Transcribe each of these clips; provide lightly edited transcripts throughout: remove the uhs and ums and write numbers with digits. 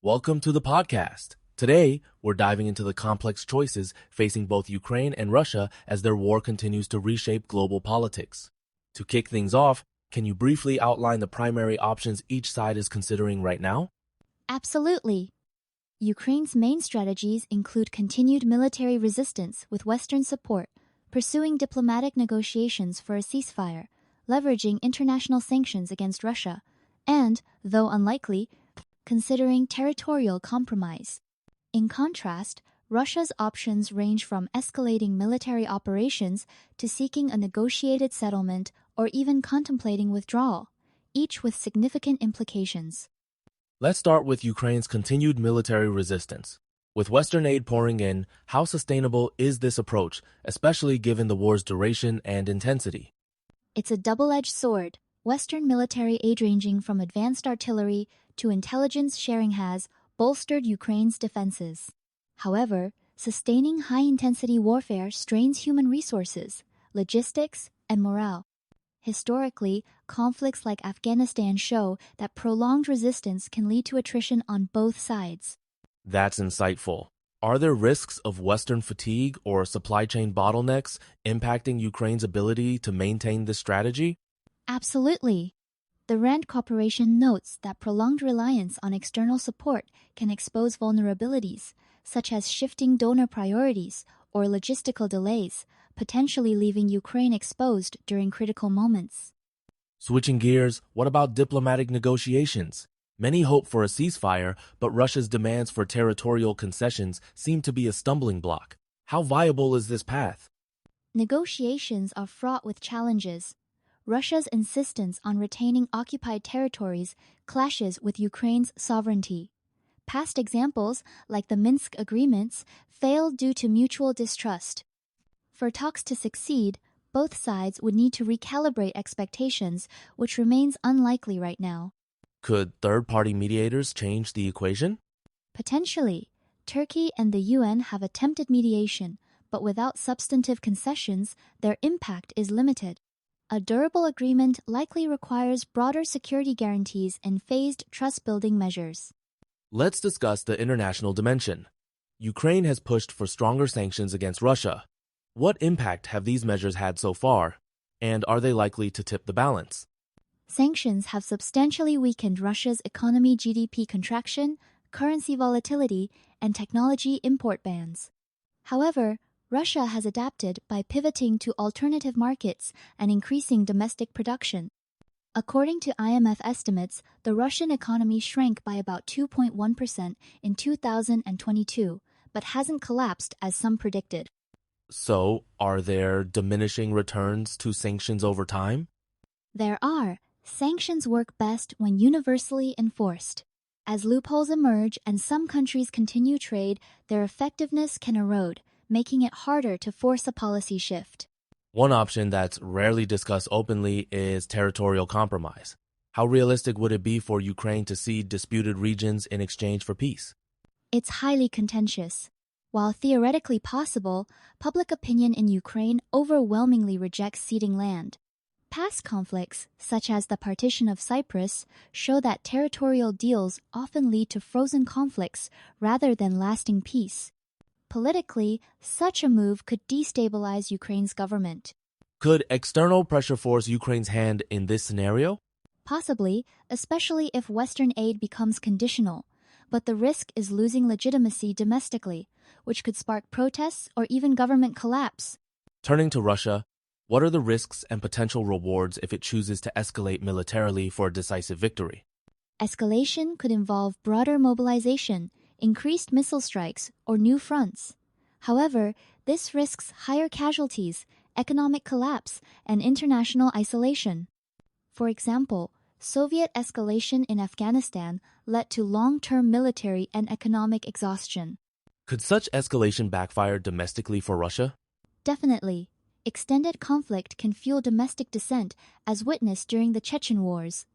Welcome to the podcast. Today, we're diving into the complex choices facing both Ukraine and Russia as their war continues to reshape global politics. To kick things off, can you briefly outline the primary options each side is considering right now? Absolutely. Ukraine's main strategies include continued military resistance with Western support, pursuing diplomatic negotiations for a ceasefire, leveraging international sanctions against Russia, and, though unlikely, considering territorial compromise. In contrast, Russia's options range from escalating military operations to seeking a negotiated settlement or even contemplating withdrawal, each with significant implications. Let's start with Ukraine's continued military resistance. With Western aid pouring in, how sustainable is this approach, especially given the war's duration and intensity? It's a double-edged sword. Western military aid ranging from advanced artillery to intelligence sharing has bolstered Ukraine's defenses. However, sustaining high-intensity warfare strains human resources, logistics, and morale. Historically, conflicts like Afghanistan show that prolonged resistance can lead to attrition on both sides. That's insightful. Are there risks of Western fatigue or supply chain bottlenecks impacting Ukraine's ability to maintain this strategy? Absolutely. The RAND Corporation notes that prolonged reliance on external support can expose vulnerabilities, such as shifting donor priorities or logistical delays, potentially leaving Ukraine exposed during critical moments. Switching gears, what about diplomatic negotiations? Many hope for a ceasefire, but Russia's demands for territorial concessions seem to be a stumbling block. How viable is this path? Negotiations are fraught with challenges. Russia's insistence on retaining occupied territories clashes with Ukraine's sovereignty. Past examples, like the Minsk agreements, failed due to mutual distrust. For talks to succeed, both sides would need to recalibrate expectations, which remains unlikely right now. Could third-party mediators change the equation? Potentially. Turkey and the UN have attempted mediation, but without substantive concessions, their impact is limited. A durable agreement likely requires broader security guarantees and phased trust-building measures. Let's discuss the international dimension. Ukraine has pushed for stronger sanctions against Russia. What impact have these measures had so far, and are they likely to tip the balance? Sanctions have substantially weakened Russia's economy GDP contraction, currency volatility, and technology import bans. However, Russia has adapted by pivoting to alternative markets and increasing domestic production. According to IMF estimates, the Russian economy shrank by about 2.1% in 2022, but hasn't collapsed as some predicted. So, are there diminishing returns to sanctions over time? There are. Sanctions work best when universally enforced. As loopholes emerge and some countries continue trade, their effectiveness can erode, making it harder to force a policy shift. One option that's rarely discussed openly is territorial compromise. How realistic would it be for Ukraine to cede disputed regions in exchange for peace? It's highly contentious. While theoretically possible, public opinion in Ukraine overwhelmingly rejects ceding land. Past conflicts, such as the partition of Cyprus, show that territorial deals often lead to frozen conflicts rather than lasting peace. Politically, such a move could destabilize Ukraine's government. Could external pressure force Ukraine's hand in this scenario? Possibly, especially if Western aid becomes conditional. But the risk is losing legitimacy domestically, which could spark protests or even government collapse. Turning to Russia, what are the risks and potential rewards if it chooses to escalate militarily for a decisive victory? Escalation could involve broader mobilization, increased missile strikes, or new fronts. However, this risks higher casualties, economic collapse, and international isolation. For example, Soviet escalation in Afghanistan led to long-term military and economic exhaustion. Could such escalation backfire domestically for Russia? Definitely. Extended conflict can fuel domestic dissent, as witnessed during the Chechen Wars.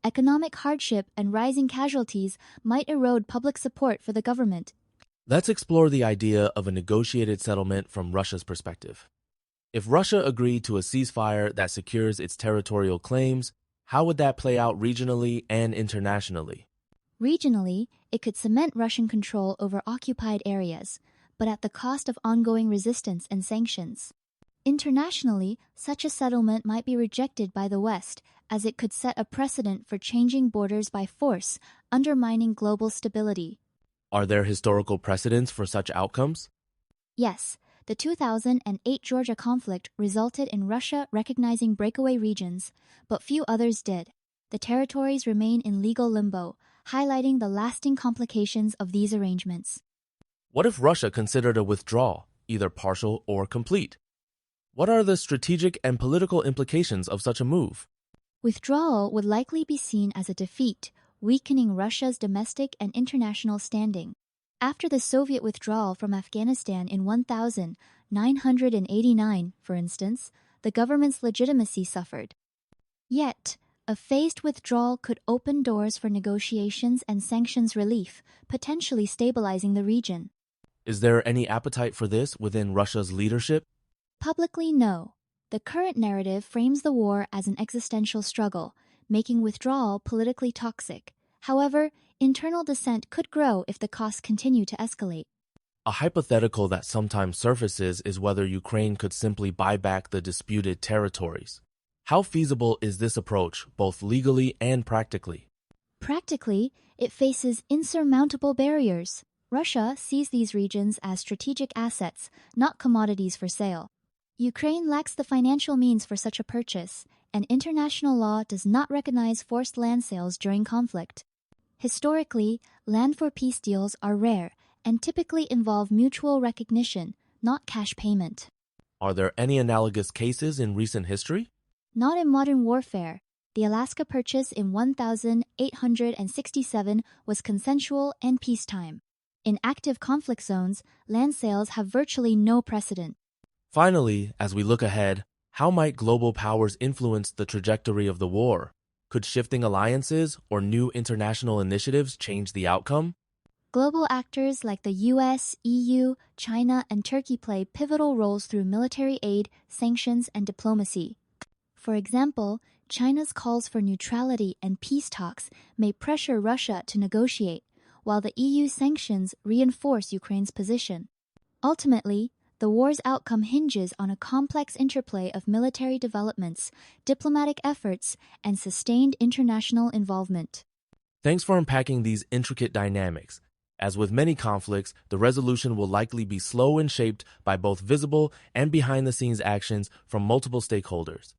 Economic hardship and rising casualties might erode public support for the government. Let's explore the idea of a negotiated settlement from Russia's perspective. If Russia agreed to a ceasefire that secures its territorial claims, how would that play out regionally and internationally? Regionally, it could cement Russian control over occupied areas, but at the cost of ongoing resistance and sanctions. Internationally, such a settlement might be rejected by the West, as it could set a precedent for changing borders by force, undermining global stability. Are there historical precedents for such outcomes? Yes, the 2008 Georgia conflict resulted in Russia recognizing breakaway regions, but few others did. The territories remain in legal limbo, highlighting the lasting complications of these arrangements. What if Russia considered a withdrawal, either partial or complete? What are the strategic and political implications of such a move? Withdrawal would likely be seen as a defeat, weakening Russia's domestic and international standing. After the Soviet withdrawal from Afghanistan in 1989, for instance, the government's legitimacy suffered. Yet, a phased withdrawal could open doors for negotiations and sanctions relief, potentially stabilizing the region. Is there any appetite for this within Russia's leadership? Publicly, no. The current narrative frames the war as an existential struggle, making withdrawal politically toxic. However, internal dissent could grow if the costs continue to escalate. A hypothetical that sometimes surfaces is whether Ukraine could simply buy back the disputed territories. How feasible is this approach, both legally and practically? Practically, it faces insurmountable barriers. Russia sees these regions as strategic assets, not commodities for sale. Ukraine lacks the financial means for such a purchase, and international law does not recognize forced land sales during conflict. Historically, land for peace deals are rare and typically involve mutual recognition, not cash payment. Are there any analogous cases in recent history? Not in modern warfare. The Alaska Purchase in 1867 was consensual and peacetime. In active conflict zones, land sales have virtually no precedent. Finally, as we look ahead, how might global powers influence the trajectory of the war? Could shifting alliances or new international initiatives change the outcome? Global actors like the US, EU, China, and Turkey play pivotal roles through military aid, sanctions, and diplomacy. For example, China's calls for neutrality and peace talks may pressure Russia to negotiate, while the EU sanctions reinforce Ukraine's position. Ultimately, the war's outcome hinges on a complex interplay of military developments, diplomatic efforts, and sustained international involvement. Thanks for unpacking these intricate dynamics. As with many conflicts, the resolution will likely be slow and shaped by both visible and behind-the-scenes actions from multiple stakeholders.